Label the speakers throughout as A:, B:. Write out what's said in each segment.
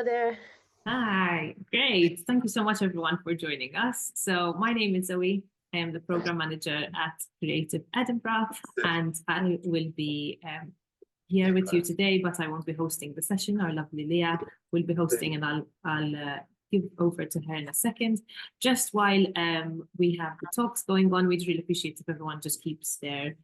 A: there.
B: Hi, great. Thank you so much, everyone, for joining us. So my name is Zoe. I am the program manager at Creative Edinburgh, and I will be here with you today, but I won't be hosting the session. Our lovely Leah will be hosting, and I'll give over to her in a second. Just while we have the talks going on, we'd really appreciate if everyone just keeps their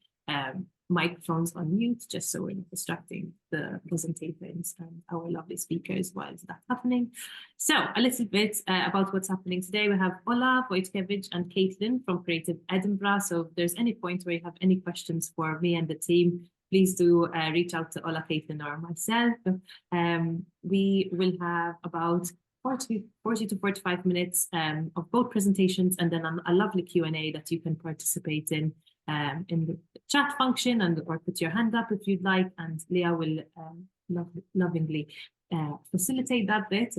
B: microphones on mute, just so we're not distracting the presentations and our lovely speakers while that's happening. So a little bit about what's happening today. We have Ola, Wojtkiewicz, and Caitlin from Creative Edinburgh. So if there's any point where you have any questions for me and the team, please do reach out to Ola, Caitlin, or myself. We will have about 40 to 45 minutes of both presentations, and then a lovely Q&A that you can participate in the chat function, or put your hand up if you'd like, and Leah will lovingly facilitate that bit.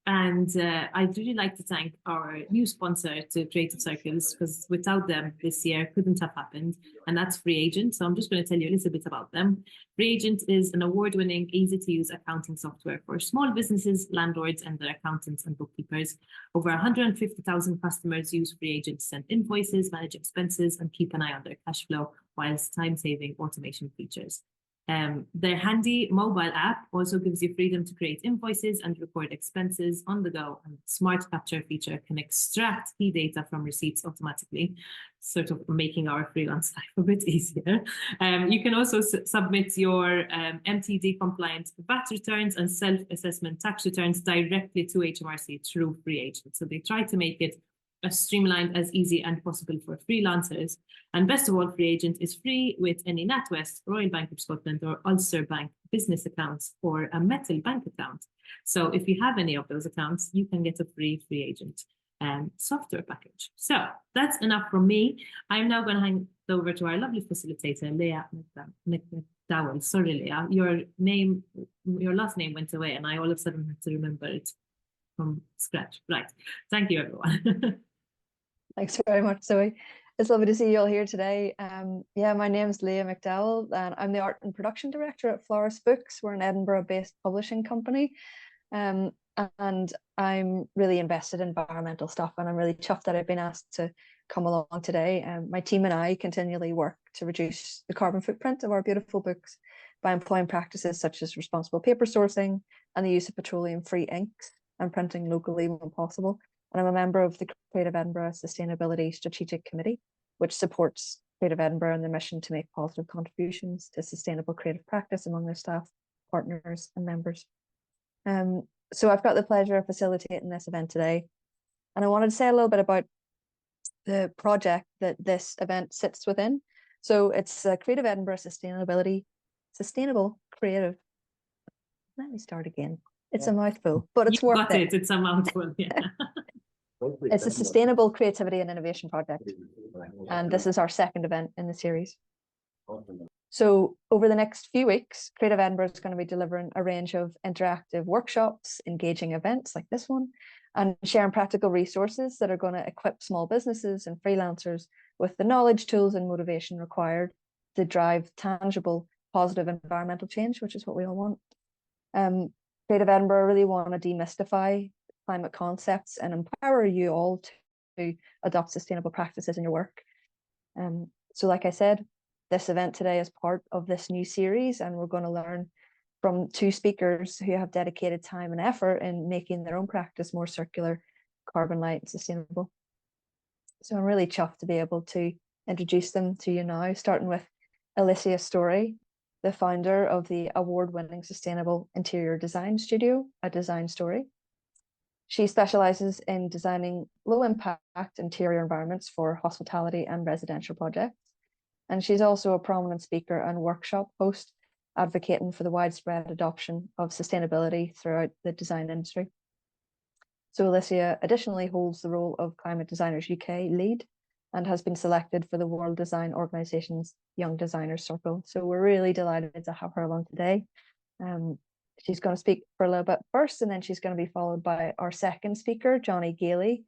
B: And I'd really like to thank our new sponsor to Creative Circles, because without them this year couldn't have happened, and that's FreeAgent. So I'm just going to tell you a little bit about them. FreeAgent is an award-winning, easy-to-use accounting software for small businesses, landlords, and their accountants and bookkeepers. Over 150,000 customers use FreeAgent to send invoices, manage expenses, and keep an eye on their cash flow, whilst time-saving automation features. Their handy mobile app also gives you freedom to create invoices and record expenses on the go, and the smart capture feature can extract key data from receipts automatically, sort of making our freelance life a bit easier. You can also submit your MTD compliant VAT returns and self-assessment tax returns directly to HMRC through FreeAgent. So they try to make it as streamlined as easy and possible for freelancers. And best of all, FreeAgent is free with any NatWest, Royal Bank of Scotland, or Ulster Bank business accounts, or a Metal Bank account. So if you have any of those accounts, you can get a free FreeAgent software package. So that's enough from me. I'm now going to hand over to our lovely facilitator, Leah McDowell. Sorry, Leah, your last name went away, and I all of a sudden had to remember it from scratch. Right. Thank you, everyone.
C: Thanks very much, Zoe. It's lovely to see you all here today. Yeah, my name is Leah McDowell, and I'm the Art and Production Director at Florist Books. We're an Edinburgh-based publishing company, and I'm really invested in environmental stuff, and I'm really chuffed that I've been asked to come along today. My team and I continually work to reduce the carbon footprint of our beautiful books by employing practices such as responsible paper sourcing and the use of petroleum-free inks and printing locally when possible. And I'm a member of the Creative Edinburgh Sustainability Strategic Committee, which supports Creative Edinburgh and their mission to make positive contributions to sustainable creative practice among their staff, partners, and members. So I've got the pleasure of facilitating this event today. And I wanted to say a little bit about the project that this event sits within. So it's Creative Edinburgh Sustainable Creative. Let me start again. It's a mouthful, but it's worth it.
B: It's a mouthful, yeah.
C: It's a Sustainable Creativity and Innovation Project, and this is our second event in the series. So over the next few weeks, Creative Edinburgh is going to be delivering a range of interactive workshops, engaging events like this one, and sharing practical resources that are going to equip small businesses and freelancers with the knowledge, tools, and motivation required to drive tangible, positive environmental change, which is what we all want. Creative Edinburgh really want to demystify climate concepts and empower you all to adopt sustainable practices in your work. So like I said, this event today is part of this new series, and we're going to learn from two speakers who have dedicated time and effort in making their own practice more circular, carbon light, and sustainable. So I'm really chuffed to be able to introduce them to you now, starting with Alicia Story, the founder of the award-winning sustainable interior design studio, A Design Story. She specializes in designing low-impact interior environments for hospitality and residential projects. And she's also a prominent speaker and workshop host, advocating for the widespread adoption of sustainability throughout the design industry. So Alicia additionally holds the role of Climate Designers UK lead, and has been selected for the World Design Organization's Young Designers Circle. So we're really delighted to have her along today. She's going to speak for a little bit first, and then she's going to be followed by our second speaker, Johnny Gailey,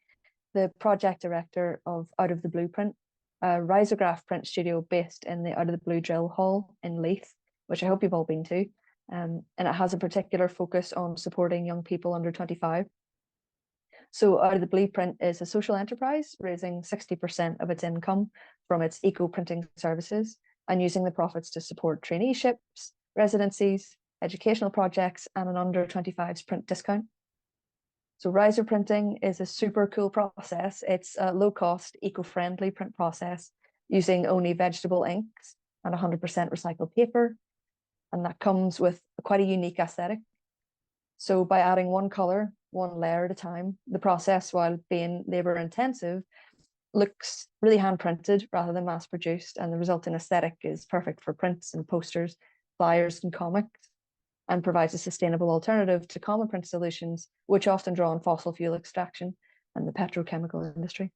C: the project director of Out of the Blueprint, a risograph print studio based in the Out of the Blue Drill Hall in Leith, which I hope you've all been to. and it has a particular focus on supporting young people under 25. So Out of the Blueprint is a social enterprise raising 60% of its income from its eco-printing services and using the profits to support traineeships, residencies, educational projects, and an under 25s print discount. So riser printing is a super cool process. It's a low-cost, eco-friendly print process using only vegetable inks and 100% recycled paper. And that comes with quite a unique aesthetic. So by adding one color, one layer at a time, the process, while being labor intensive, looks really hand printed rather than mass produced. And the resulting aesthetic is perfect for prints and posters, flyers and comics, and provides a sustainable alternative to common print solutions, which often draw on fossil fuel extraction and the petrochemical industry.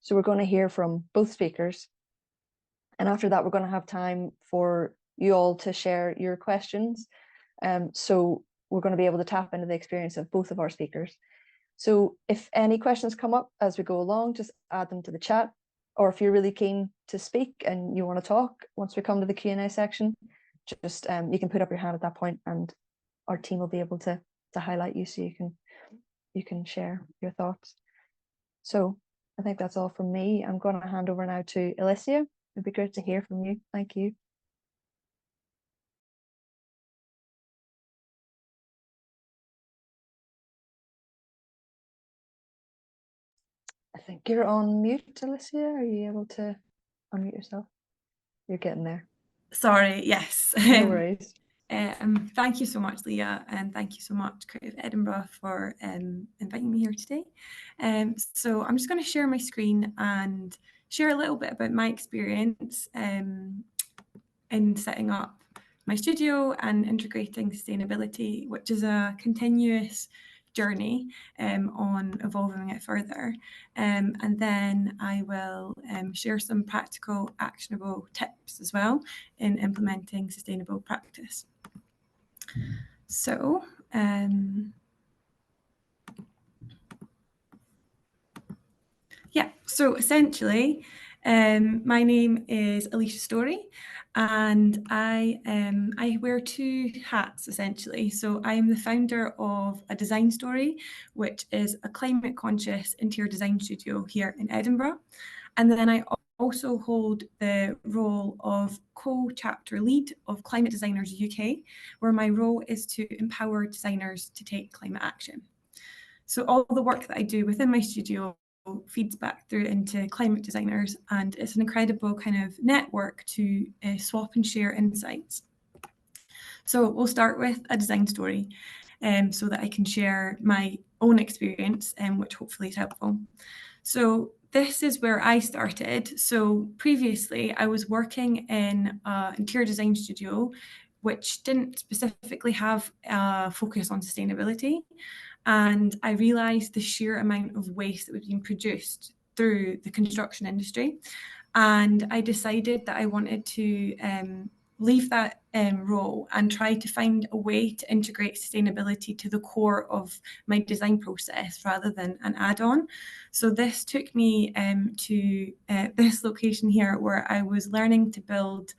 C: So we're going to hear from both speakers. And after that, we're going to have time for you all to share your questions. So we're going to be able to tap into the experience of both of our speakers. So if any questions come up as we go along, just add them to the chat. Or if you're really keen to speak and you want to talk, once we come to the Q&A section, just you can put up your hand at that point and our team will be able to highlight you so you can share your thoughts. So I think that's all from me. I'm going to hand over now to Alicia. It'd be great to hear from you. Thank you. I think you're on mute, Alicia. Are you able to unmute yourself? You're getting there.
A: Sorry, yes.
C: No worries.
A: Thank you so much, Leah, and thank you so much, Creative Edinburgh, for inviting me here today. So I'm just going to share my screen and share a little bit about my experience in setting up my studio and integrating sustainability, which is a continuous journey on evolving it further. And then I will share some practical, actionable tips as well in implementing sustainable practice. So, so essentially, my name is Alicia Story, and I wear two hats essentially. So I am the founder of A Design Story, which is a climate conscious interior design studio here in Edinburgh. And then I also hold the role of co-chapter lead of Climate Designers UK, where my role is to empower designers to take climate action. So all the work that I do within my studio feeds back through into climate designers, and it's an incredible kind of network to swap and share insights. So we'll start with a design story so that I can share my own experience, which hopefully is helpful. So this is where I started. So previously I was working in an interior design studio which didn't specifically have a focus on sustainability. And I realised the sheer amount of waste that was being produced through the construction industry. And I decided that I wanted to leave that role and try to find a way to integrate sustainability to the core of my design process rather than an add-on. So this took me to this location here where I was learning to build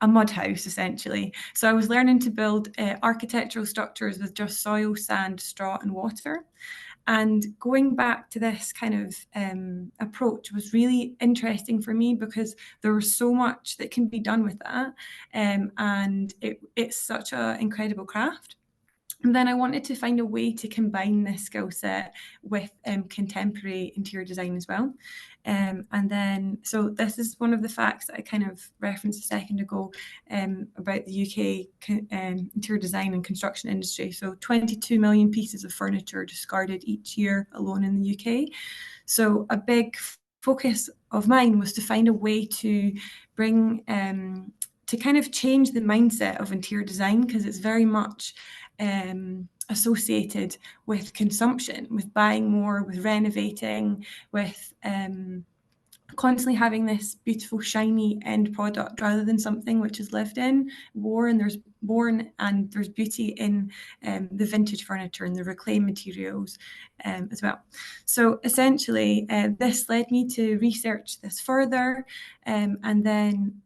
A: a mud house essentially. So I was learning to build architectural structures with just soil, sand, straw and water. And going back to this kind of approach was really interesting for me because there was so much that can be done with that. And it's such an incredible craft. And then I wanted to find a way to combine this skill set with contemporary interior design as well. And then, so this is one of the facts that I kind of referenced a second ago about the UK interior design and construction industry. So 22 million pieces of furniture discarded each year alone in the UK. So a big focus of mine was to find a way to bring, to kind of change the mindset of interior design, because it's very much associated with consumption, with buying more, with renovating, with constantly having this beautiful shiny end product rather than something which is lived in, worn, and there's beauty in the vintage furniture and the reclaimed materials as well. So essentially this led me to research this further, and then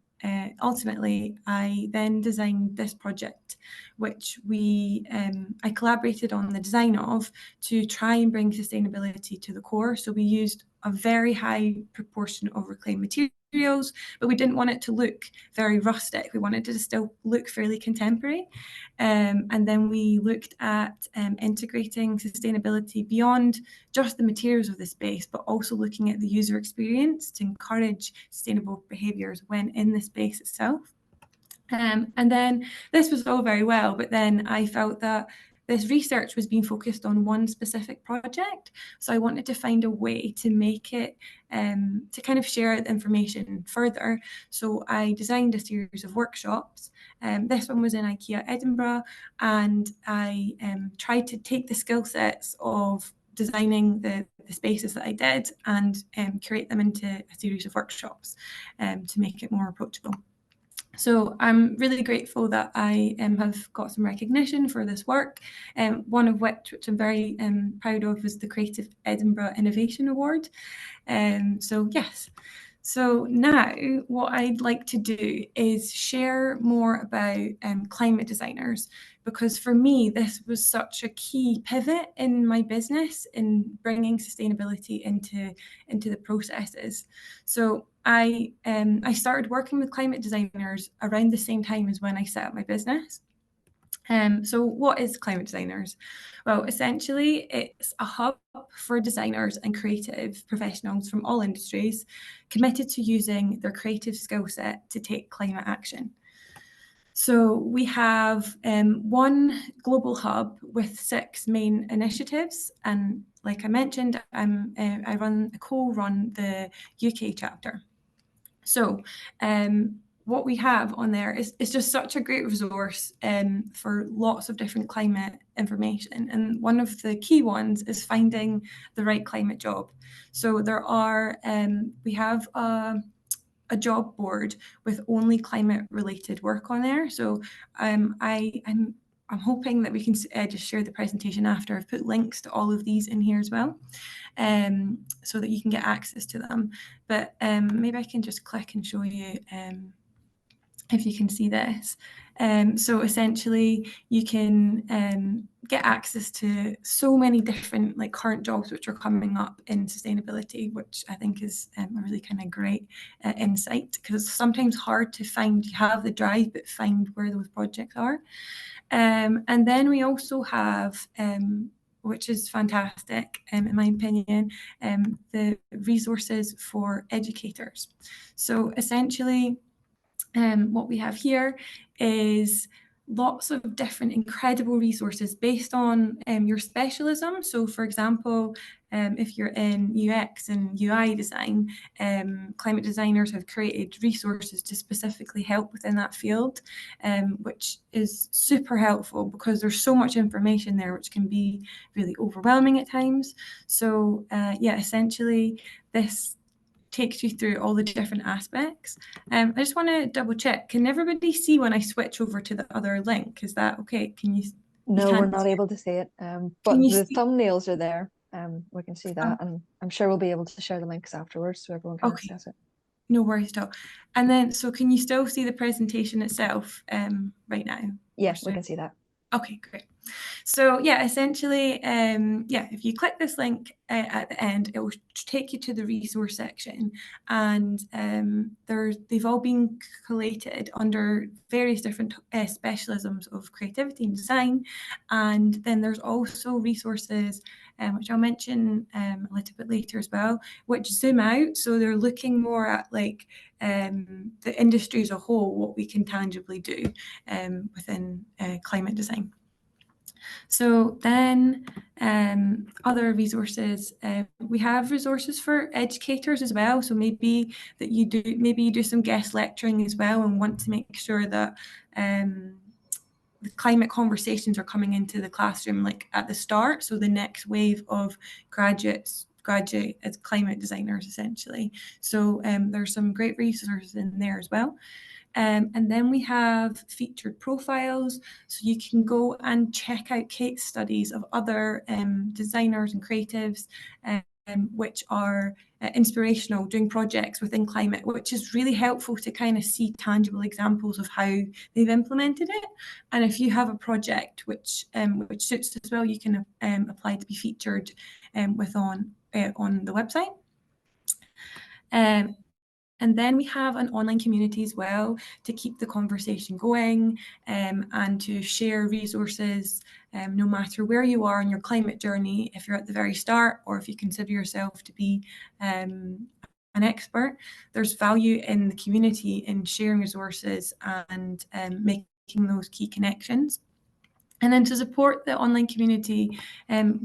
A: ultimately, I then designed this project, which I collaborated on the design of to try and bring sustainability to the core. So we used a very high proportion of reclaimed materials, but we didn't want it to look very rustic. We wanted it to still look fairly contemporary. And then we looked at integrating sustainability beyond just the materials of the space, but also looking at the user experience to encourage sustainable behaviours when in the space itself. And then this was all very well, but then I felt that this research was being focused on one specific project. So I wanted to find a way to make it, to kind of share the information further. So I designed a series of workshops. This one was in IKEA Edinburgh, and I tried to take the skill sets of designing the spaces that I did and create them into a series of workshops to make it more approachable. So I'm really grateful that I have got some recognition for this work, one of which I'm very proud of, was the Creative Edinburgh Innovation Award. So yes. So now what I'd like to do is share more about climate designers, because for me, this was such a key pivot in my business in bringing sustainability into the processes. So I started working with climate designers around the same time as when I set up my business. So what is climate designers? Well, essentially, it's a hub for designers and creative professionals from all industries committed to using their creative skill set to take climate action. So we have one global hub with 6 main initiatives, and like I mentioned, I co-run the UK chapter. So what we have on there is just such a great resource for lots of different climate information. And one of the key ones is finding the right climate job. So there are, we have a job board with only climate related work on there. So I'm hoping that we can just share the presentation after. I've put links to all of these in here as well, so that you can get access to them. But maybe I can just click and show you if you can see this. So essentially you can get access to so many different current jobs which are coming up in sustainability, which I think is a really kind of great insight, because it's sometimes hard to find, you have the drive, but find where those projects are. And then we also have, which is fantastic, in my opinion, the resources for educators. So essentially, what we have here is lots of different incredible resources based on your specialism. So for example, if you're in UX and UI design, climate designers have created resources to specifically help within that field, which is super helpful because there's so much information there which can be really overwhelming at times. So yeah, essentially this takes you through all the different aspects. I just want to double check. Can everybody see when I switch over to the other link? Is that okay? Can you?
C: No, we're not able to see it. But the thumbnails are there. We can see that, and I'm sure we'll be able to share the links afterwards so everyone can access it.
A: No worries at all. And then, so can you still see the presentation itself right now?
C: Yes, we can see that.
A: Okay, great. So yeah, essentially, yeah, if you click this link at the end, it will take you to the resource section, and they've all been collated under various different specialisms of creativity and design. And then there's also resources, which I'll mention a little bit later as well, which zoom out. So they're looking more at the industry as a whole, what we can tangibly do within climate design. So then other resources, we have resources for educators as well. So maybe you do some guest lecturing as well and want to make sure that the climate conversations are coming into the classroom at the start. So the next wave of graduate as climate designers essentially. So there's some great resources in there as well. And then we have featured profiles, so you can go and check out case studies of other designers and creatives which are inspirational, doing projects within climate, which is really helpful to kind of see tangible examples of how they've implemented it. And if you have a project which suits as well, you can apply to be featured on the website. And then we have an online community as well to keep the conversation going and to share resources, no matter where you are on your climate journey, if you're at the very start or if you consider yourself to be an expert. There's value in the community in sharing resources and making those key connections. And then to support the online community,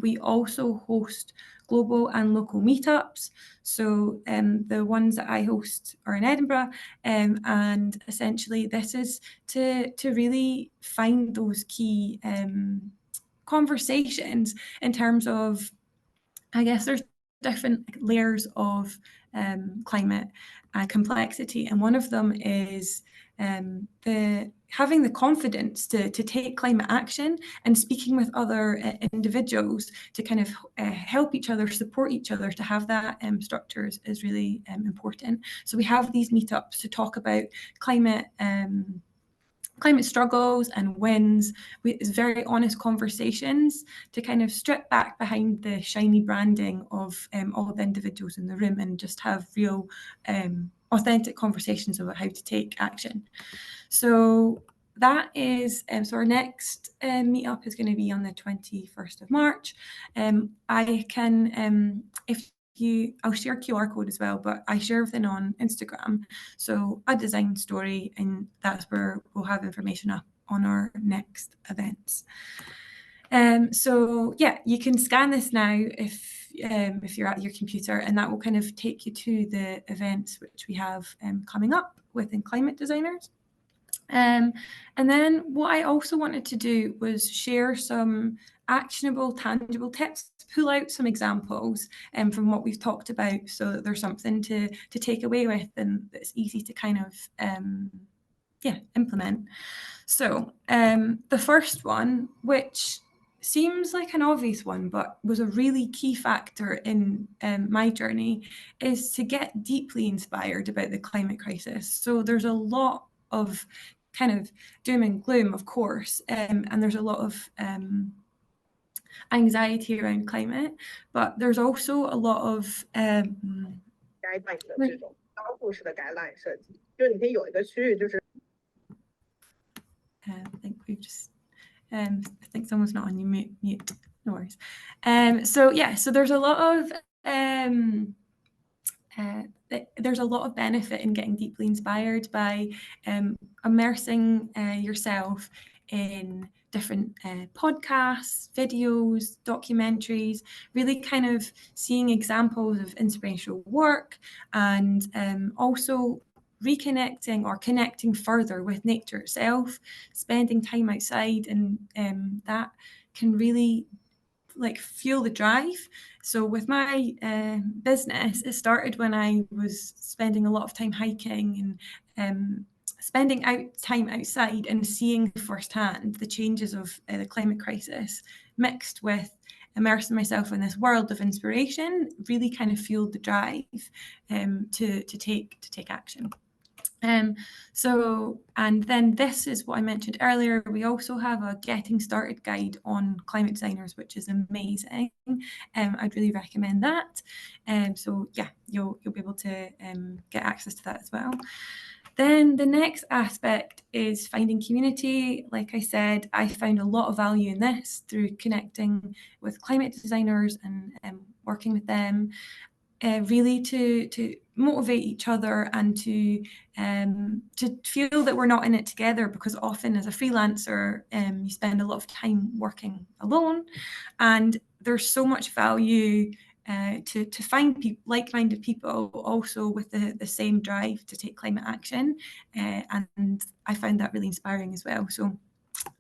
A: we also host global and local meetups. So the ones that I host are in Edinburgh, and essentially this is to really find those key conversations in terms of, I guess there's different layers of climate complexity, and one of them is having the confidence to take climate action and speaking with other individuals to kind of help each other, support each other, to have that structure is really important. So we have these meetups to talk about climate struggles and wins. It's very honest conversations to kind of strip back behind the shiny branding of all the individuals in the room and just have real authentic conversations about how to take action. So that is, so our next meetup is going to be on the 21st of March. I can, I'll share QR code as well, but I share everything on Instagram. So a design story, and that's where we'll have information up on our next events. So yeah, you can scan this now if you're at your computer, and that will kind of take you to the events which we have coming up within climate designers. And then what I also wanted to do was share some actionable, tangible tips, pull out some examples from what we've talked about, so that there's something to take away with and that's easy to kind of implement. So the first one, which seems like an obvious one, but was a really key factor in my journey, is to get deeply inspired about the climate crisis. So there's a lot of kind of doom and gloom, of course, and there's a lot of anxiety around climate, but there's also a lot of I think we've just I think someone's not on your mute. No worries. So yeah, so there's a lot of there's a lot of benefit in getting deeply inspired by immersing yourself in different podcasts, videos, documentaries, really kind of seeing examples of inspirational work, and also reconnecting or connecting further with nature itself, spending time outside, and that can really like fuel the drive. So with my business, it started when I was spending a lot of time hiking and spending time outside and seeing firsthand the changes of the climate crisis, mixed with immersing myself in this world of inspiration, really kind of fueled the drive to take action. And then this is what I mentioned earlier. We also have a getting started guide on climate designers, which is amazing. I'd really recommend that. So yeah, you'll be able to get access to that as well. Then the next aspect is finding community. Like I said, I found a lot of value in this through connecting with climate designers and working with them. Really to motivate each other and to feel that we're not in it together, because often as a freelancer you spend a lot of time working alone, and there's so much value to find like-minded people also with the same drive to take climate action, and I found that really inspiring as well. So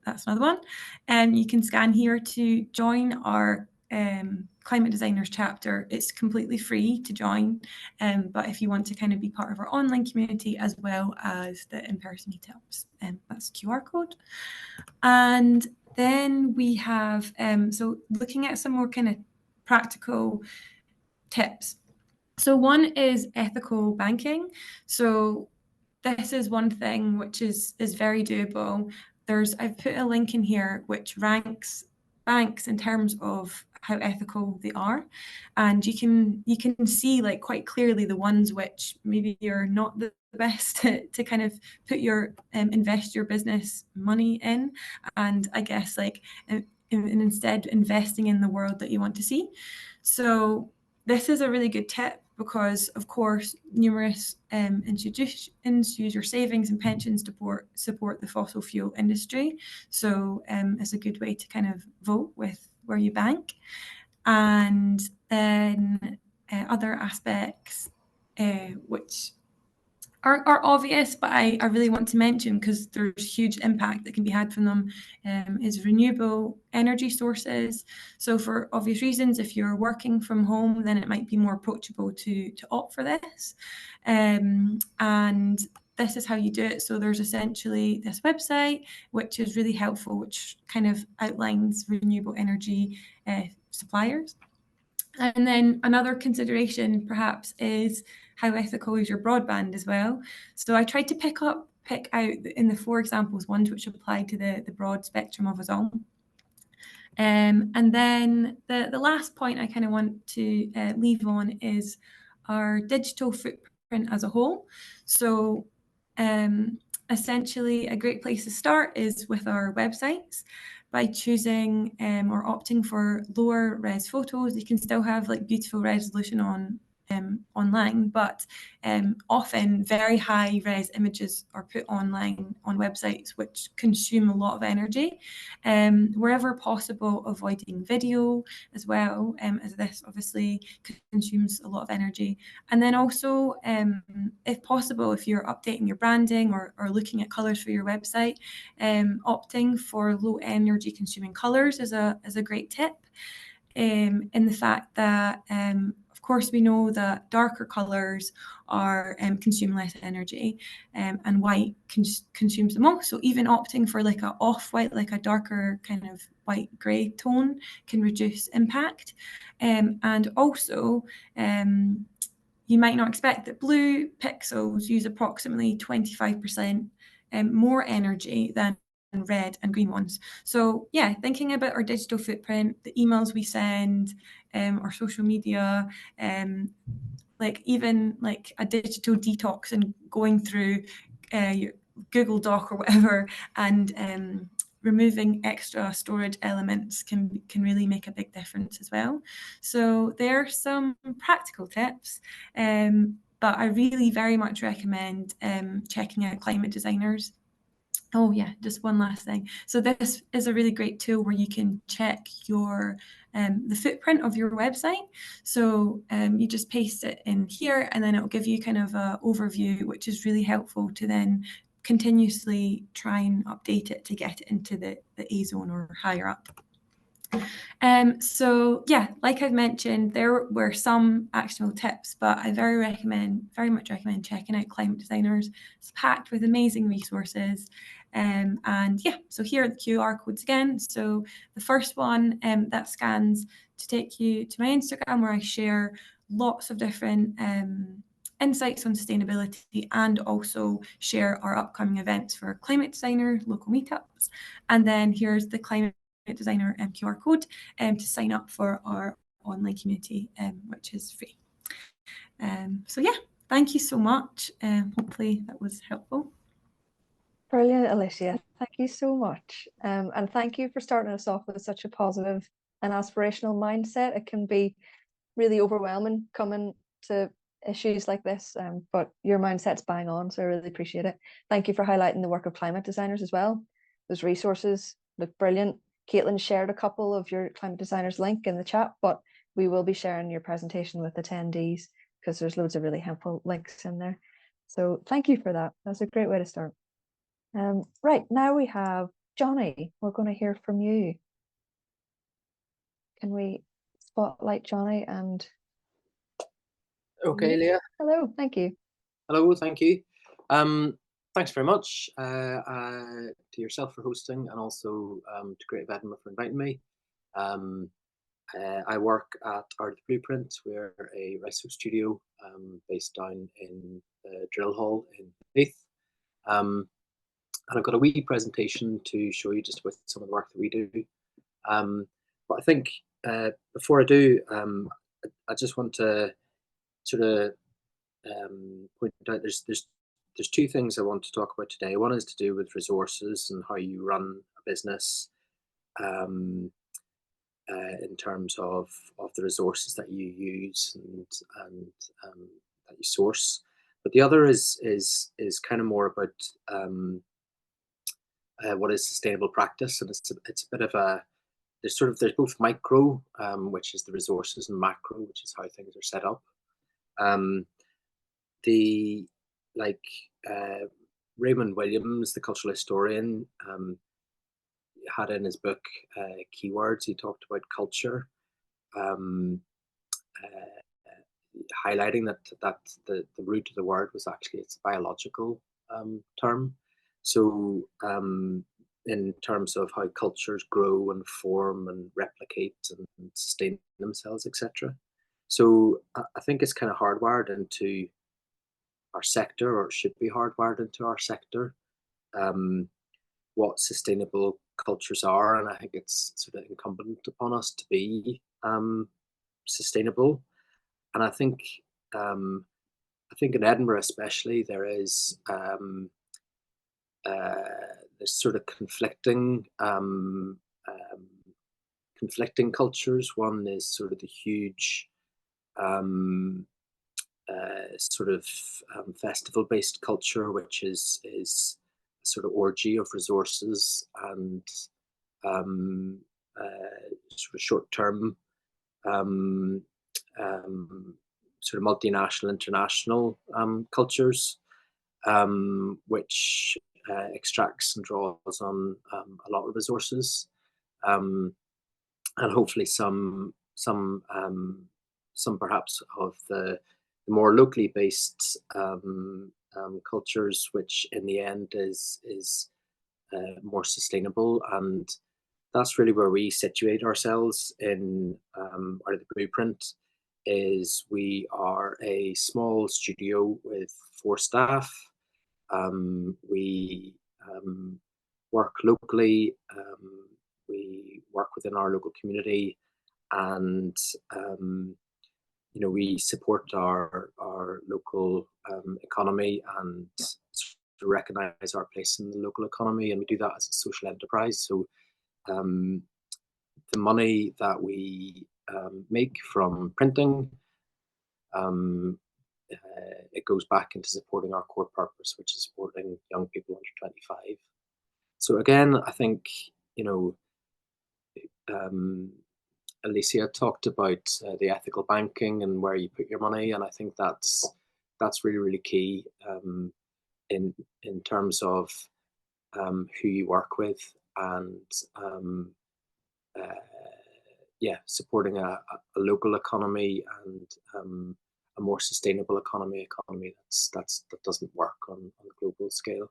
A: that's another one. You can scan here to join our climate designers chapter. It's completely free to join, but if you want to kind of be part of our online community as well as the in-person meetups, that's QR code. And then we have so looking at some more kind of practical tips. So one is ethical banking. So this is one thing which is very doable. I've put a link in here which ranks banks in terms of how ethical they are, and you can see like quite clearly the ones which maybe you're not the best to kind of put your invest your business money in, and I guess like and instead investing in the world that you want to see. So this is a really good tip because, of course, numerous institutions use your savings and pensions to support the fossil fuel industry. So it's a good way to kind of vote with where you bank. And then other aspects which are obvious, but I really want to mention because there's huge impact that can be had from them, is renewable energy sources. So for obvious reasons, if you're working from home, then it might be more approachable to opt for this. And this is how you do it. So there's essentially this website, which is really helpful, which kind of outlines renewable energy suppliers. And then another consideration perhaps is how ethical is your broadband as well. So I tried to pick out in the 4 examples ones which apply to the broad spectrum of us all. And then the last point I kind of want to leave on is our digital footprint as a whole. So essentially a great place to start is with our websites. By choosing or opting for lower res photos, you can still have like beautiful resolution on online, but often very high res images are put online on websites which consume a lot of energy. Wherever possible, avoiding video as well, as this obviously consumes a lot of energy. And then also, if possible, if you're updating your branding or looking at colors for your website, opting for low energy consuming colors is a great tip. In the fact that of course we know that darker colors are consume less energy, and white consumes the most. So even opting for like a off-white, like a darker kind of white grey tone can reduce impact. And also you might not expect that blue pixels use approximately 25% more energy than red and green ones. So yeah, thinking about our digital footprint, the emails we send, our social media, like even like a digital detox and going through your Google Doc or whatever, and removing extra storage elements can really make a big difference as well. So there are some practical tips, but I really very much recommend checking out climate designers. Oh yeah, just one last thing. So this is a really great tool where you can check your the footprint of your website. So you just paste it in here and then it'll give you kind of an overview, which is really helpful to then continuously try and update it to get it into the A zone or higher up. So yeah, like I've mentioned, there were some actionable tips, but I very much recommend checking out Climate Designers. It's packed with amazing resources. And yeah, so here are the QR codes again. So the first one that scans to take you to my Instagram, where I share lots of different insights on sustainability and also share our upcoming events for Climate Designer local meetups. And then here's the Climate Designer QR code to sign up for our online community, which is free. So yeah, thank you so much. Hopefully that was helpful.
C: Brilliant, Alicia. Thank you so much. And thank you for starting us off with such a positive and aspirational mindset. It can be really overwhelming coming to issues like this, but your mindset's bang on, so I really appreciate it. Thank you for highlighting the work of climate designers as well. Those resources look brilliant. Caitlin shared a couple of your climate designers link in the chat, but we will be sharing your presentation with attendees because there's loads of really helpful links in there. So thank you for that. That's a great way to start. Right, now we have Johnny. We're going to hear from you. Can we spotlight Johnny? And
D: okay, Leah.
C: Hello, thank you.
D: Hello, thank you. Thanks very much to yourself for hosting, and also to Creative Edinburgh for inviting me. I work at Art of the Blueprint. We're a resto studio based down in the Drill Hall in Leith. And I've got a wee presentation to show you just with some of the work that we do. But I think before I do, I just want to sort of point out there's two things I want to talk about today. One is to do with resources and how you run a business in terms of the resources that you use and that you source. But the other is kind of more about what is sustainable practice, and it's a bit of a there's both micro, which is the resources, and macro, which is how things are set up. Raymond Williams, the cultural historian, had in his book Keywords, he talked about culture, highlighting that the root of the word was actually it's a biological term. So in terms of how cultures grow and form and replicate and sustain themselves, etc. So I think it's kind of hardwired into our sector, or it should be hardwired into our sector, what sustainable cultures are, and I think it's sort of incumbent upon us to be sustainable. And I think in Edinburgh especially there is this sort of conflicting cultures. One is sort of the huge festival-based culture, which is a sort of orgy of resources and sort of short-term sort of multinational, international cultures, which extracts and draws on a lot of resources, and hopefully some perhaps of the more locally based cultures, which in the end is more sustainable. And that's really where we situate ourselves in Art of the Blueprint. Is we are a small studio with 4 staff. We work locally. We work within our local community, and we support our local economy and to recognise our place in the local economy, and we do that as a social enterprise. So the money that we make from printing, it goes back into supporting our core purpose, which is supporting young people under 25. So again, I think Alicia talked about the ethical banking and where you put your money, and I think that's really, really key in terms of who you work with, and supporting a local economy and a more sustainable economy that doesn't work on a global scale.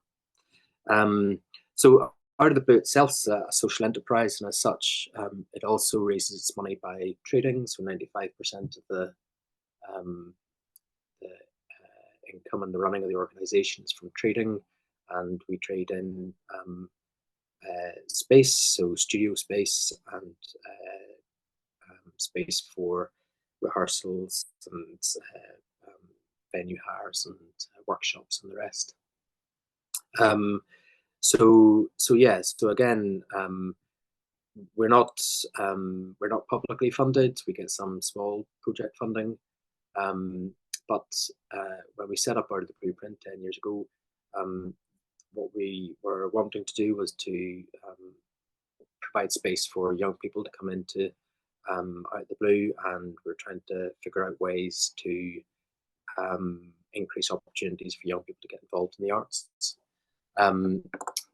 D: So Art of the Boot itself is a social enterprise, and as such, it also raises its money by trading. So 95% of the income and the running of the organisation is from trading, and we trade in space, so studio space and space for rehearsals and venue hires and workshops and the rest. So again, we're not publicly funded. We get some small project funding, but when we set up Art of the Blueprint 10 years ago, what we were wanting to do was to provide space for young people to come into Out of the Blue, and we're trying to figure out ways to increase opportunities for young people to get involved in the arts.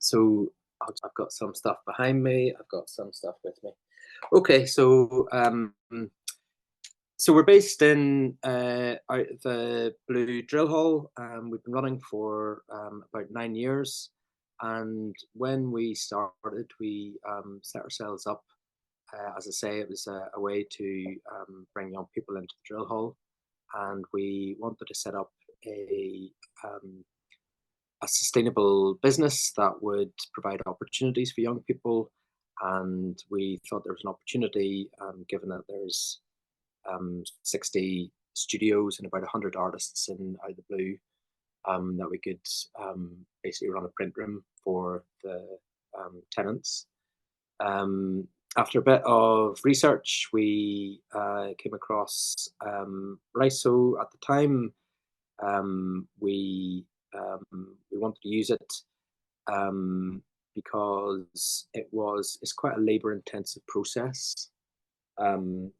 D: So I've got some stuff behind me. I've got some stuff with me. Okay, so we're based in Out of the Blue Drill Hall. We've been running for about 9 years, and when we started, we set ourselves up as I say, it was a way to bring young people into the drill hall, and we wanted to set up a sustainable business that would provide opportunities for young people. And we thought there was an opportunity, given that there's 60 studios and about 100 artists in out of the blue, that we could basically run a print room for the tenants. After a bit of research, we came across Riso. At the time, we wanted to use it because it's quite a labor-intensive process. I'll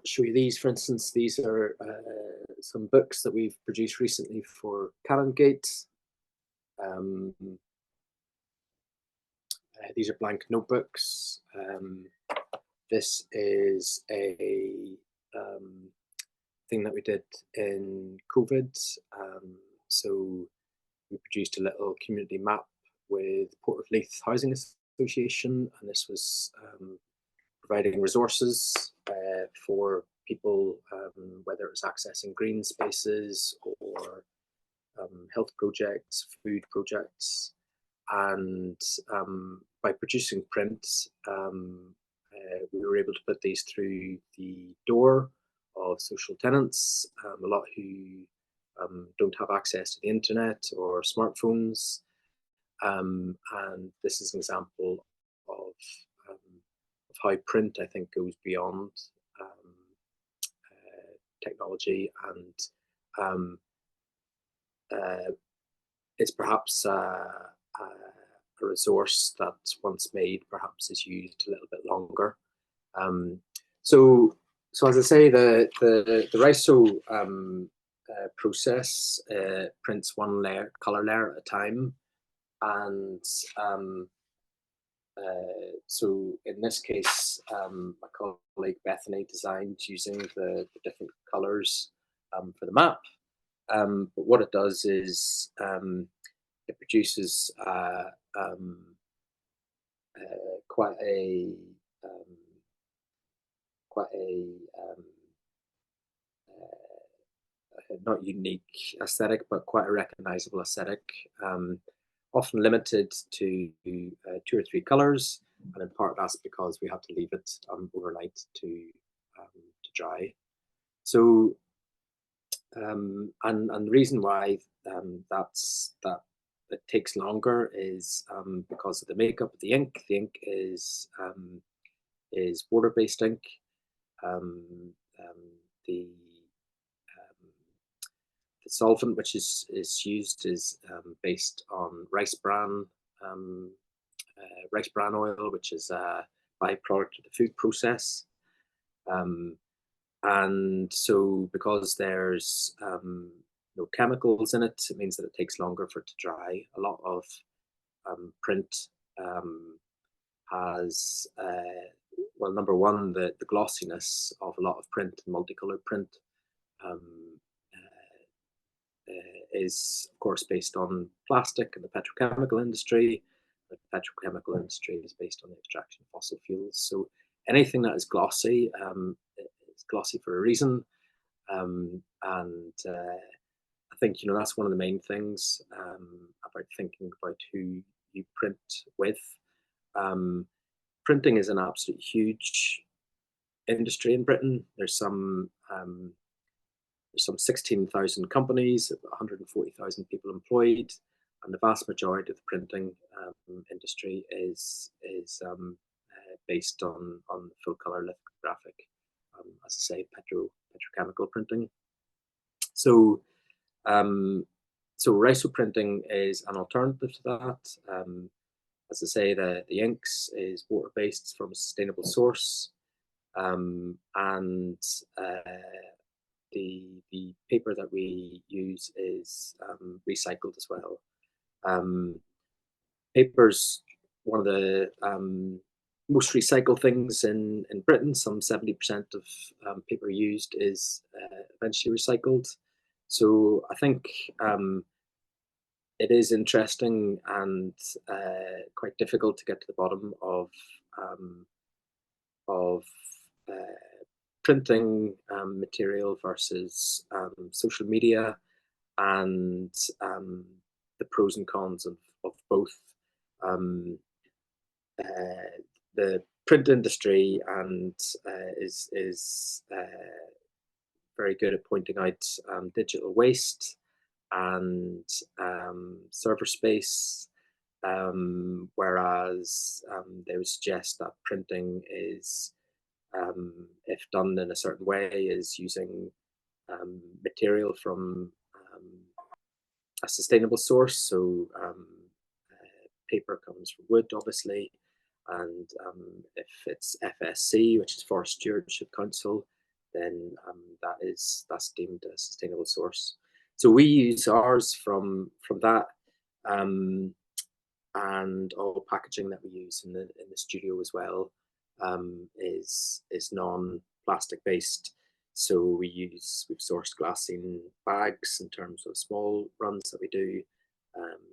D: show you these. For instance, these are some books that we've produced recently for Canongate. These are blank notebooks. This is a thing that we did in COVID. So we produced a little community map with Port of Leith Housing Association, and this was providing resources for people, whether it was accessing green spaces or health projects, food projects. And by producing print, we were able to put these through the door of social tenants, a lot who don't have access to the internet or smartphones. And this is an example of how print, I think, goes beyond technology, and it's perhaps a resource that once made perhaps is used a little bit longer. So as I say, the Riso process prints one color layer at a time, and so in this case, my colleague Bethany designed using the different colors for the map. But what it does is it produces quite a not unique aesthetic, but quite a recognizable aesthetic. Often limited to 2 or 3 colors, and in part that's because we have to leave it overnight to dry. So and the reason why that it takes longer is because of the makeup of the ink. The ink is water-based ink. The solvent which is used is based on rice bran oil, which is a byproduct of the food process. And so because there's no chemicals in it, it means that it takes longer for it to dry. A lot of print has, well, number one, the glossiness of a lot of print, multicolored print, is of course based on plastic and the petrochemical industry. The petrochemical industry is based on the extraction of fossil fuels. So anything that is glossy, it's glossy for a reason. And I think, that's one of the main things about thinking about who you print with. Printing is an absolute huge industry in Britain. There's some 16,000 companies, 140,000 people employed, and the vast majority of the printing industry is based on full color lithographic, as I say, petrochemical printing. So Riso printing is an alternative to that. As I say, the inks is water-based from a sustainable source, and the paper that we use is recycled as well. Paper's one of the most recycled things in Britain. Some 70% of paper used is eventually recycled. So I think it is interesting and quite difficult to get to the bottom of printing material versus social media, and the pros and cons of both. The print industry and is very good at pointing out digital waste and server space, whereas they would suggest that printing is, if done in a certain way, is using material from a sustainable source. So paper comes from wood, obviously, and if it's FSC, which is Forest Stewardship Council, then that's deemed a sustainable source. So we use ours from that, and all packaging that we use in the studio as well is non-plastic based. So we've sourced glassine bags in terms of small runs that we do.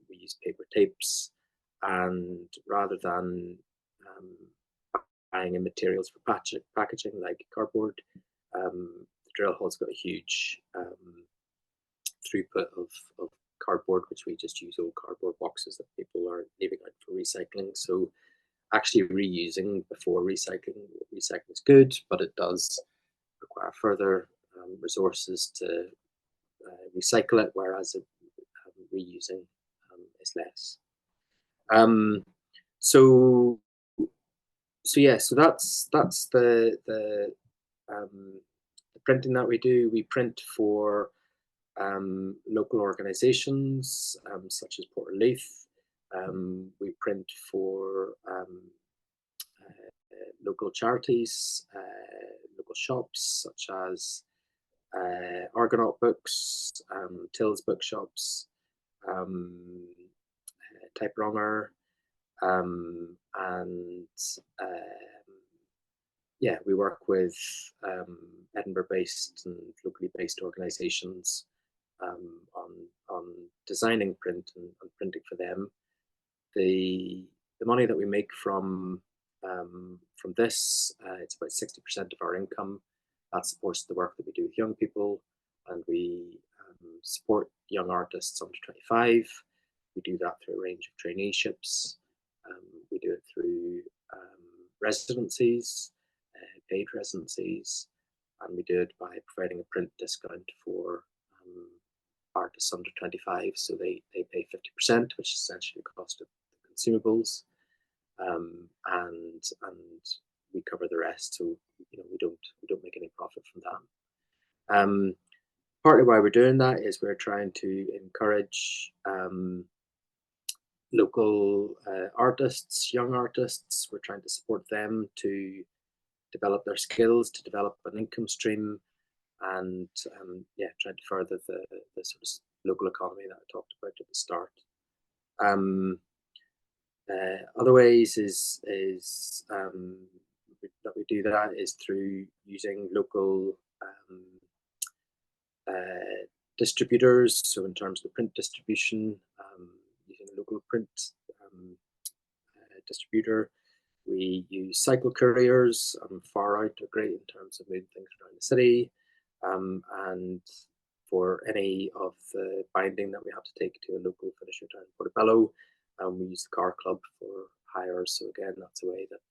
D: We use paper tapes, and rather than buying in materials for packaging like cardboard, the drill hall's got a huge throughput of cardboard, which we just use old cardboard boxes that people are leaving out for recycling. So actually reusing before recycling is good, but it does require further resources to recycle it, whereas reusing is less. So that's the printing that we do. We print for local organisations such as Portleith. We print for local charities, local shops such as Argonaut Books, Till's Bookshops, Type Wronger, and yeah, we work with Edinburgh-based and locally based organisations on designing print and printing for them. The money that we make from this, it's about 60% of our income. That supports the work that we do with young people, and we support young artists under 25. We do that through a range of traineeships. We do it through residencies, paid residencies, and we do it by providing a print discount for artists under 25. So they pay 50%, which is essentially the cost of the consumables, and we cover the rest. So we don't make any profit from that. Partly why we're doing that is we're trying to encourage local artists, young artists. We're trying to support them to develop their skills, to develop an income stream, and yeah, trying to further the sort of local economy that I talked about at the start. Other ways is that we do that is through using local distributors. So in terms of the print distribution, using a local print distributor. We use cycle couriers. Far Out are great in terms of moving things around the city, and for any of the binding that we have to take to a local finisher down in Portobello, we use the car club for hires. So again, that's a way that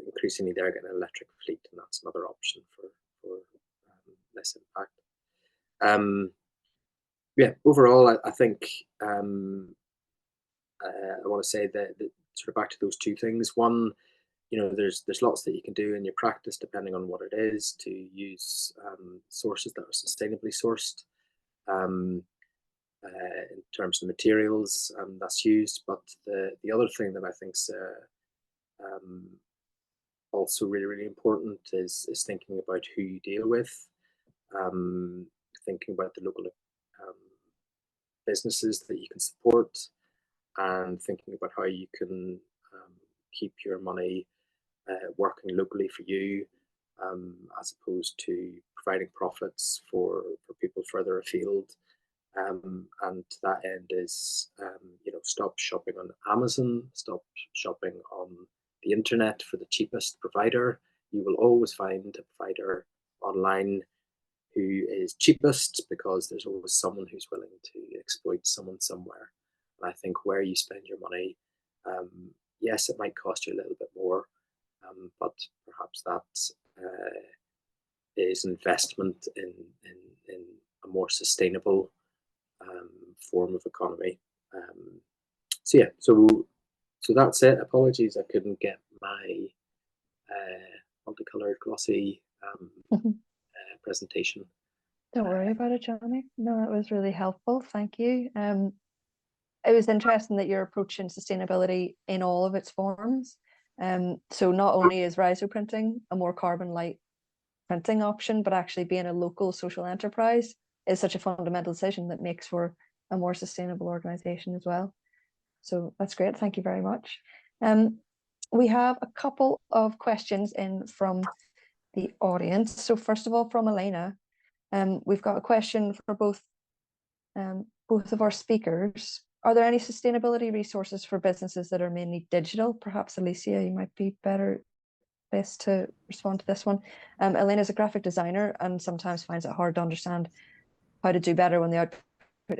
D: increasingly they're getting an electric fleet, and that's another option for less impact. Yeah, overall, I think I want to say that sort of back to those two things. One, there's lots that you can do in your practice depending on what it is to use sources that are sustainably sourced. In terms of materials that's used, but the other thing that I think is also really, really important is thinking about who you deal with, thinking about the local businesses that you can support, and thinking about how you can keep your money working locally for you, as opposed to providing profits for people further afield. And to that end is, stop shopping on Amazon, stop shopping on the internet for the cheapest provider. You will always find a provider online who is cheapest, because there's always someone who's willing to exploit someone somewhere. And I think where you spend your money, yes, it might cost you a little bit more, but perhaps that is investment in a more sustainable form of economy. So that's it. Apologies, I couldn't get my multicolored glossy presentation.
C: Don't worry about it, Johnny. No, that was really helpful. Thank you. It was interesting that you're approaching sustainability in all of its forms. So not only is Riso printing a more carbon light printing option, but actually being a local social enterprise is such a fundamental decision that makes for a more sustainable organization as well. So that's great. Thank you very much. We have a couple of questions in from the audience. So first of all, from Elena, we've got a question for both of our speakers. Are there any sustainability resources for businesses that are mainly digital? Perhaps Alicia, you might be better placed to respond to this one. Elena's a graphic designer and sometimes finds it hard to understand how to do better when the output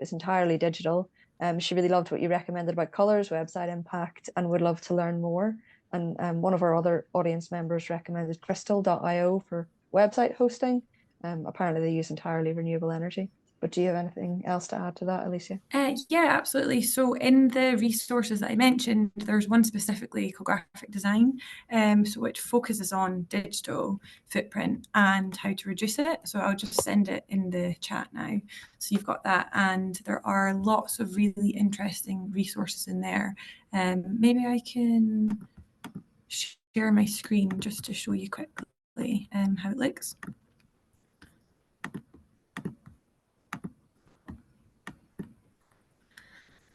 C: is entirely digital. She really loved what you recommended about colors, website impact, and would love to learn more. And one of our other audience members recommended crystal.io for website hosting. Apparently they use entirely renewable energy. But do you have anything else to add to that, Alicia?
A: Yeah, absolutely. So in the resources that I mentioned, there's one specifically called Graphic Design, so which focuses on digital footprint and how to reduce it. So I'll just send it in the chat now. So you've got that, and there are lots of really interesting resources in there. Maybe I can share my screen just to show you quickly how it looks.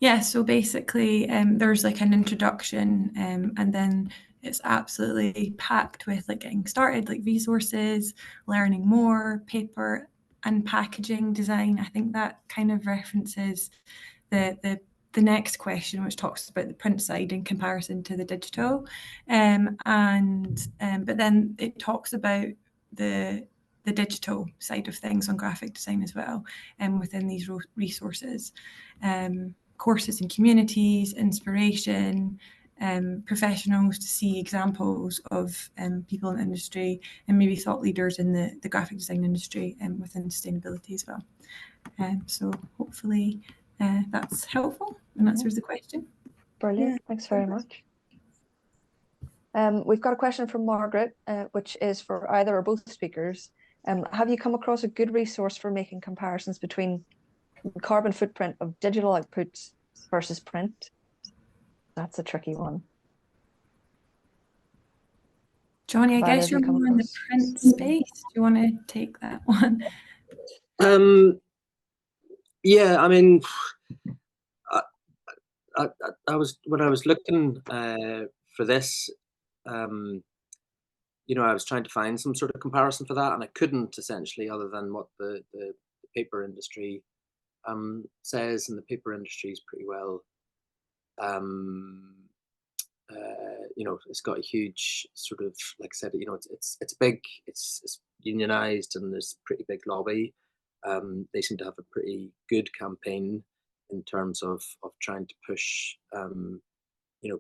A: Yeah, so basically there's like an introduction and then it's absolutely packed with like getting started, like resources, learning more, paper and packaging design. I think that kind of references the next question, which talks about the print side in comparison to the digital. But then it talks about the digital side of things on graphic design as well, and within these resources. Courses and communities, inspiration, professionals to see examples of people in the industry, and maybe thought leaders in the graphic design industry and within sustainability as well. So hopefully that's helpful and answers the question.
C: Brilliant.
A: Yeah.
C: Thanks very much. We've got a question from Margaret, which is for either or both speakers. Have you come across a good resource for making comparisons between carbon footprint of digital outputs versus print? That's a tricky one.
A: Johnny, I guess you're more in the print space. Do you want to take that one?
D: Yeah, I mean, I was, when I was looking for this, I was trying to find some sort of comparison for that, and I couldn't, essentially, other than what the paper industry says, and the paper industry is pretty well, it's got a huge sort of, like I said, it's big, it's unionized, and there's a pretty big lobby. They seem to have a pretty good campaign in terms of trying to push,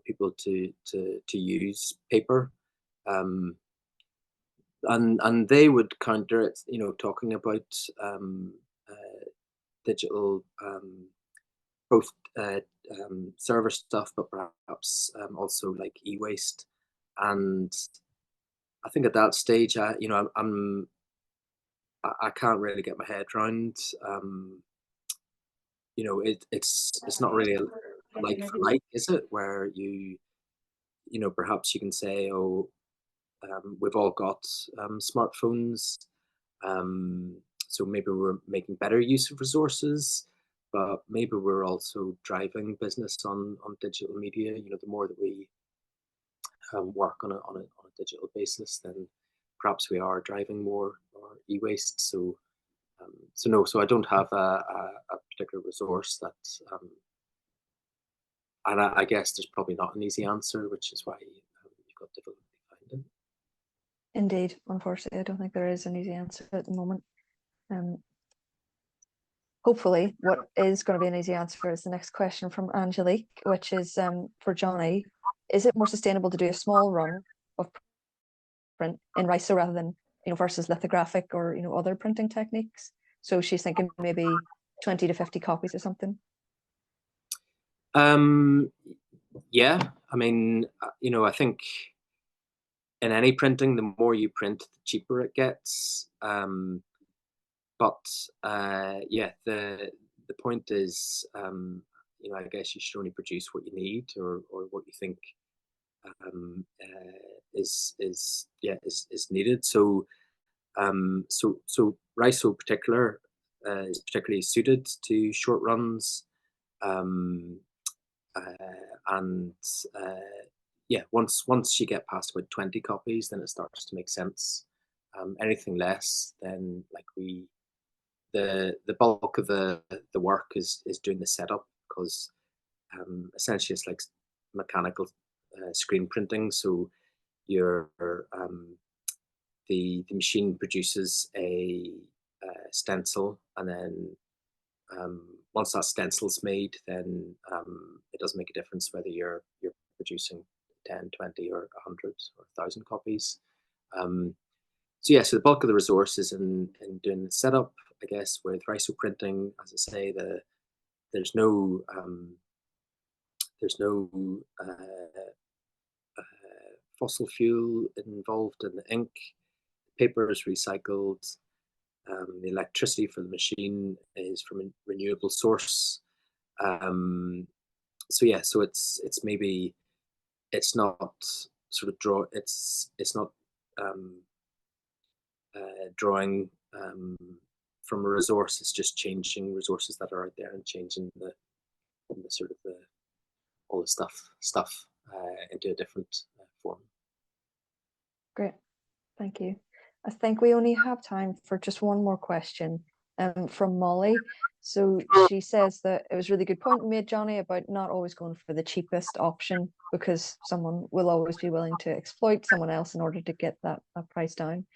D: people to use paper. And they would counter it, talking about digital, both server stuff, but perhaps also like e-waste. And I think at that stage, I can't really get my head around. It's not really a like for like, is it? Where perhaps you can say, oh, we've all got smartphones, so maybe we're making better use of resources, but maybe we're also driving business on digital media. The more that we work on a digital basis, then perhaps we are driving more e-waste. So I don't have a particular resource that, and I guess there's probably not an easy answer, which is why you've got difficulty finding.
C: Indeed, unfortunately, I don't think there is an easy answer at the moment. Hopefully, what is going to be an easy answer is the next question from Angelique, which is for Johnny. Is it more sustainable to do a small run of print in Riso rather than, versus lithographic or, other printing techniques? So she's thinking maybe 20 to 50 copies or something.
D: Yeah, I mean, I think in any printing, the more you print, the cheaper it gets. But yeah, the point is, I guess you should only produce what you need or what you think is needed. So Riso particular is particularly suited to short runs, and yeah, once you get past about 20 copies, then it starts to make sense. Anything less, then like the bulk of the work is doing the setup, because essentially it's like mechanical screen printing. So your the machine produces a stencil, and then once that stencil's made, then it doesn't make a difference whether you're producing 10, 20 or 100 or 1,000 copies. So yeah, so the bulk of the resource is in doing the setup. I guess with Riso printing, as I say, there's no fossil fuel involved in the ink. Paper is recycled. The electricity for the machine is from a renewable source. So yeah, so it's maybe it's not sort of it's not drawing from a resource. It's just changing resources that are out there and changing the sort of all the stuff into a different form.
C: Great, thank you. I think we only have time for just one more question from Molly. So she says that it was a really good point you made, Johnny, about not always going for the cheapest option, because someone will always be willing to exploit someone else in order to get that price down.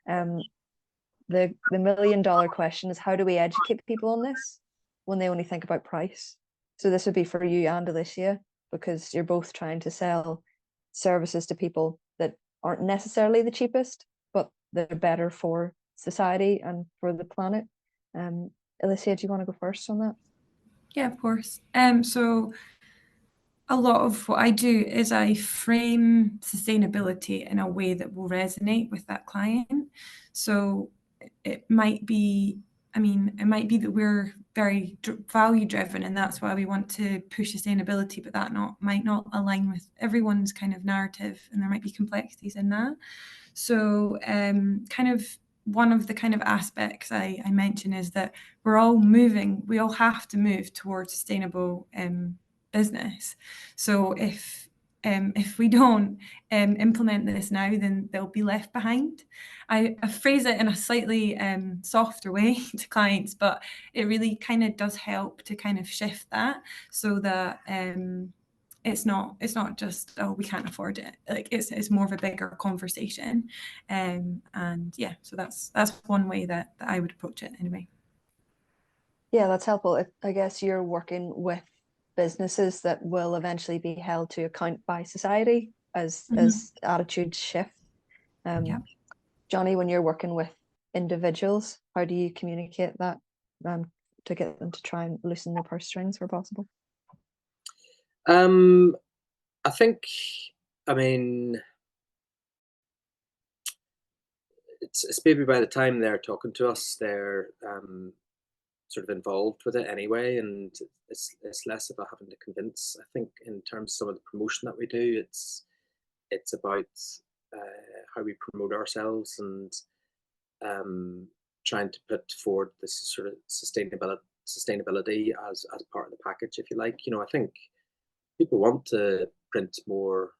C: The $1 million question is, how do we educate people on this when they only think about price? So this would be for you and Alicia, because you're both trying to sell services to people that aren't necessarily the cheapest, but they're better for society and for the planet. Alicia, do you want to go first on that?
A: Yeah, of course. So a lot of what I do is I frame sustainability in a way that will resonate with that client. So it might be, it might be that we're very value driven, and that's why we want to push sustainability, but that might not align with everyone's kind of narrative, and there might be complexities in that. So kind of one of the kind of aspects I mentioned is that we all have to move towards sustainable business. So if we don't implement this now, then they'll be left behind. I phrase it in a slightly softer way to clients, but it really kind of does help to kind of shift that, so that it's not just, oh, we can't afford it. Like it's more of a bigger conversation, and yeah, so that's one way that I would approach it anyway.
C: Yeah, that's helpful. I guess you're working with businesses that will eventually be held to account by society as attitudes shift.
A: Yeah.
C: Johnny, when you're working with individuals, how do you communicate that to get them to try and loosen their purse strings where possible?
D: I think, it's maybe by the time they're talking to us, they're sort of involved with it anyway, and it's less about having to convince. I think in terms of some of the promotion that we do, it's about how we promote ourselves and trying to put forward this sort of sustainability as part of the package, if you like. I think people want to print more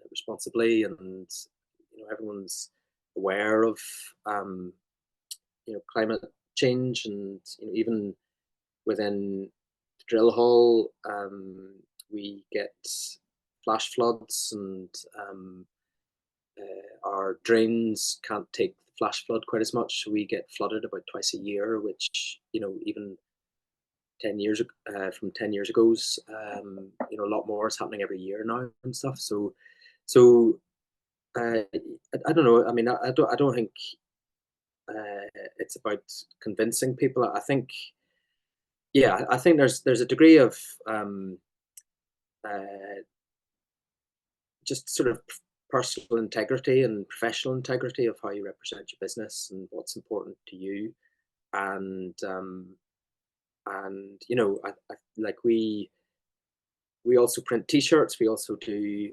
D: responsibly, and everyone's aware of climate change, and even within the drill hall, we get flash floods, and our drains can't take the flash flood quite as much. So we get flooded about twice a year, which, you know, even 10 years from 10 years ago's, you know, a lot more is happening every year now and stuff. So I don't know. I mean, I don't think it's about convincing people. I think, yeah, I think there's a degree of just sort of personal integrity and professional integrity of how you represent your business and what's important to you. And you know, like we also print T-shirts. We also do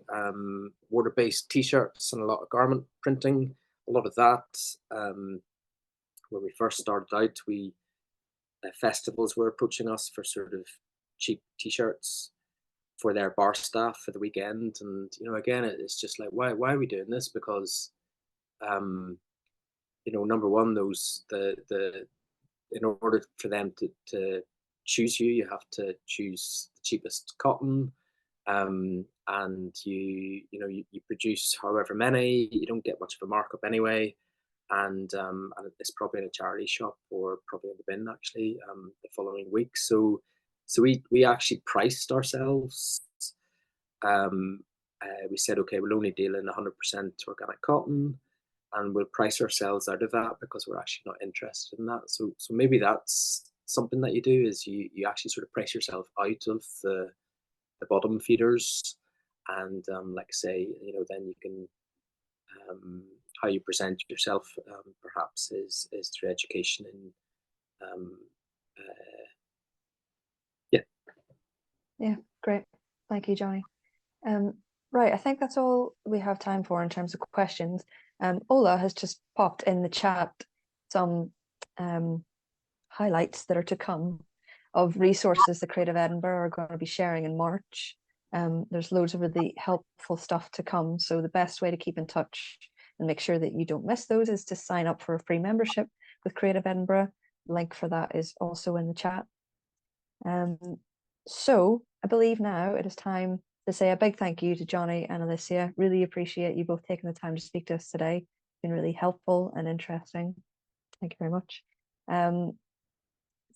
D: water-based T-shirts and a lot of garment printing. A lot of that. When we first started out, festivals were approaching us for sort of cheap T-shirts for their bar staff for the weekend. And, you know, again, it's just like, why are we doing this? Because, you know, number one, in order for them to choose you, you have to choose the cheapest cotton. And you produce however many, you don't get much of a markup anyway. And it's probably in a charity shop or probably in the bin actually the following week. So we actually priced ourselves. We said, okay, we'll only deal in 100% organic cotton, and we'll price ourselves out of that because we're actually not interested in that. So maybe that's something that you do, is you actually sort of price yourself out of the bottom feeders, and like say, you know, then you can how you present yourself perhaps is through education and
C: Yeah, great. Thank you, Johnny. Right, I think that's all we have time for in terms of questions. Ola has just popped in the chat some highlights that are to come of resources that Creative Edinburgh are going to be sharing in March. There's loads of really helpful stuff to come. So the best way to keep in touch and make sure that you don't miss those is to sign up for a free membership with Creative Edinburgh. The link for that is also in the chat. So I believe now it is time to say a big thank you to Johnny and Alicia. Really appreciate you both taking the time to speak to us today. It's been really helpful and interesting. Thank you very much.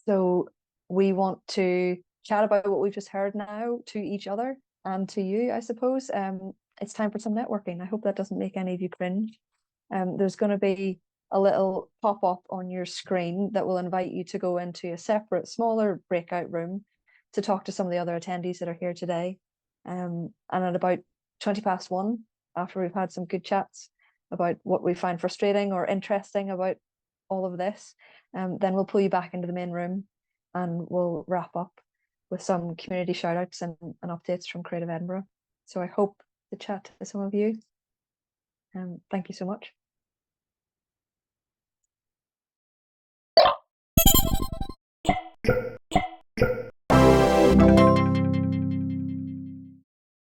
C: So we want to chat about what we've just heard now to each other and to you, I suppose. It's time for some networking. I hope that doesn't make any of you cringe. There's going to be a little pop-up on your screen that will invite you to go into a separate, smaller breakout room to talk to some of the other attendees that are here today. And at about 1:20, after we've had some good chats about what we find frustrating or interesting about all of this, then we'll pull you back into the main room and we'll wrap up with some community shout outs and updates from Creative Edinburgh. So I hope to chat to some of you. Thank you so much.